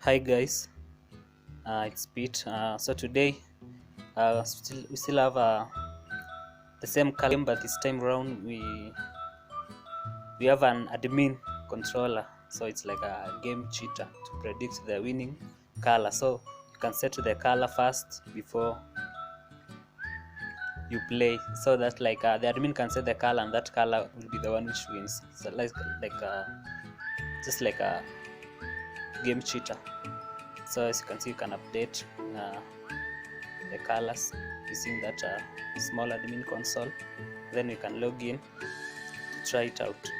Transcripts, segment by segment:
Hi guys, it's Pete. So today we still have the same color game, but this time around we have an admin controller. So it's like a game cheater to predict the winning color. So you can set the color first before you play, so that the admin can set the color, and that color will be the one which wins. So just like a game cheater. So as you can see, you can update the colors using that small admin console. Then we can log in to try it out.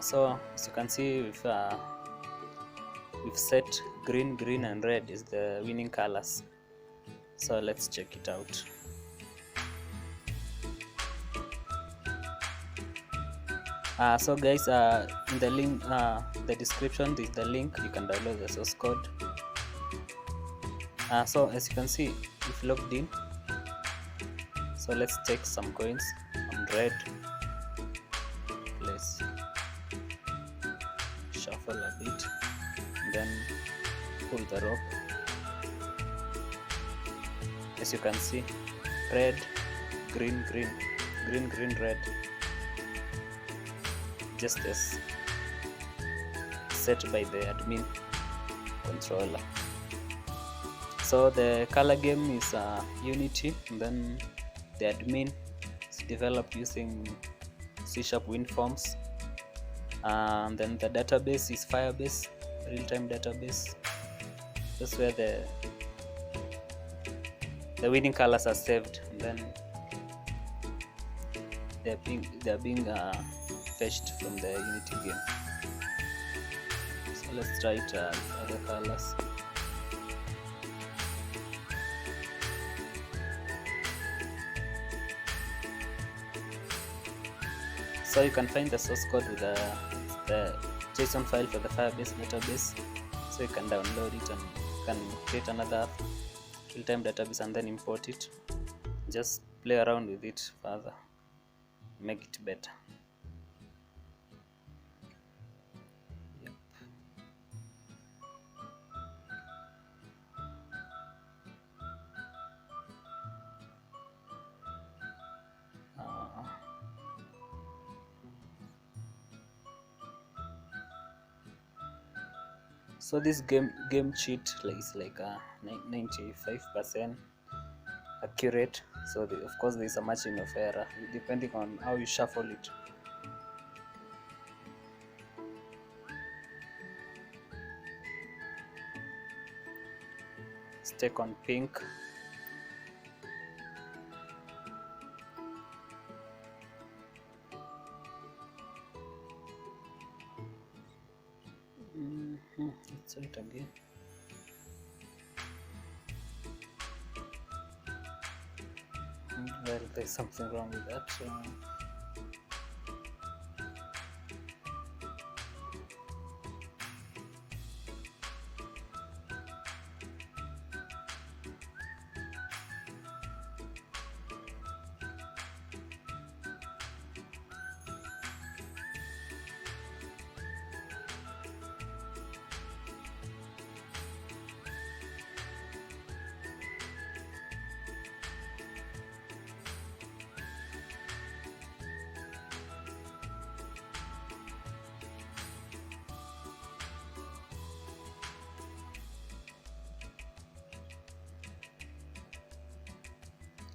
So as you can see, we've set green and red is the winning colors. So let's check it out. So guys, in the link, the description, is the link. You can download the source code. So as you can see, we've logged in. So let's take some coins on red. Let's shuffle a bit, and then pull the rope. As you can see, red, green, red, just as set by the admin controller. So the color game is Unity, and then the admin is developed using C# WinForms, and then the database is Firebase, real-time database. That's where the winning colors are saved, and then they're being fetched from the Unity game. So let's try it with other colors. So you can find the source code with the JSON file for the Firebase database. So you can download it and you can create another real-time database and then import it. Just play around with it further, make it better. Yep. So this game cheat is like a 95% accurate. So of course there is a margin of error depending on how you shuffle it. Let's take on pink. Let's try it again. Well, there's something wrong with that.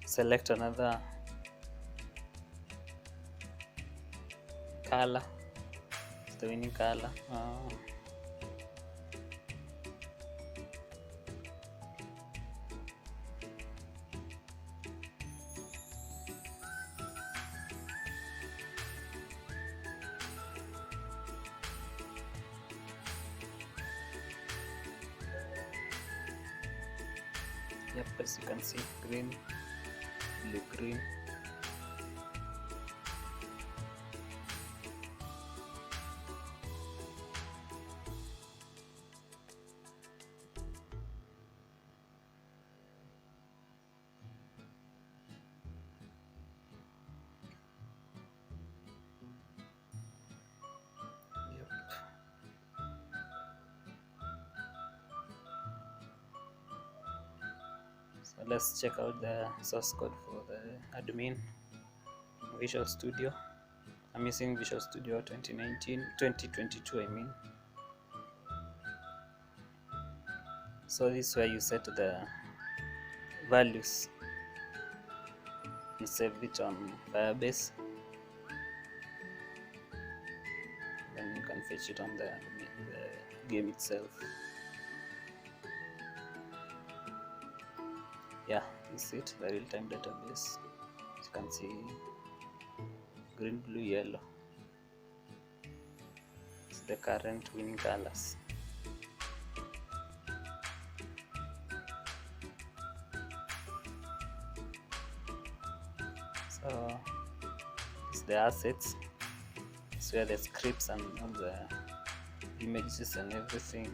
Select another color, the winning color. Yep, as you can see, green, blue, green. Yep. let's check out the source code for the admin Visual Studio. I'm using Visual Studio 2022 I mean. So this is where you set the values and save it on Firebase. Then you can fetch it on the game itself. Yeah, this is it, the real-time database. As you can see, green, blue, yellow. It's the current winning colors. So it's the assets. It's where the scripts and all the images and everything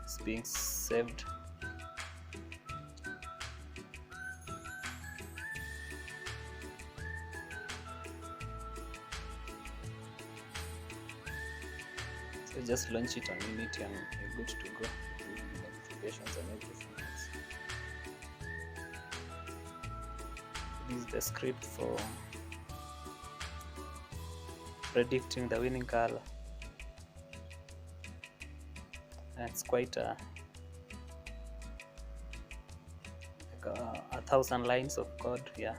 is being saved. So just launch it on Unity and you're good to go. Notifications and everything else. This is the script for predicting the winning color. And it's quite like 1,000 lines of code. Yeah.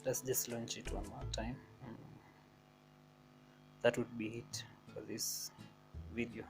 Let's just launch it one more time. That would be it for this video.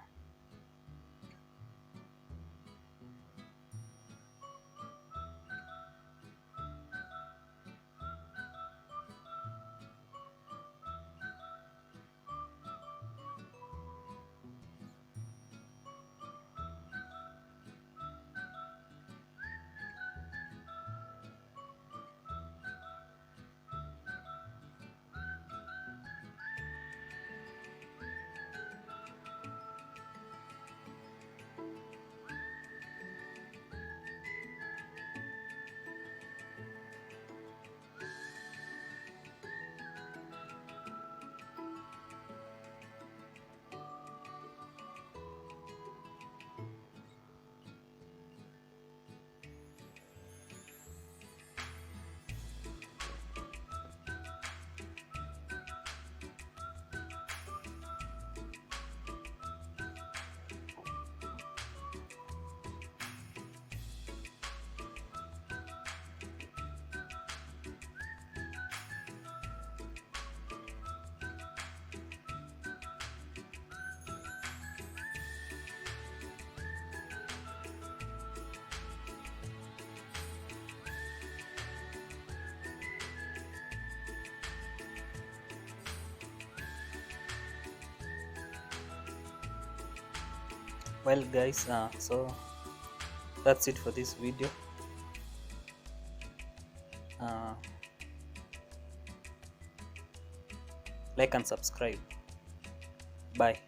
Well guys, so that's it for this video. Like and subscribe. Bye.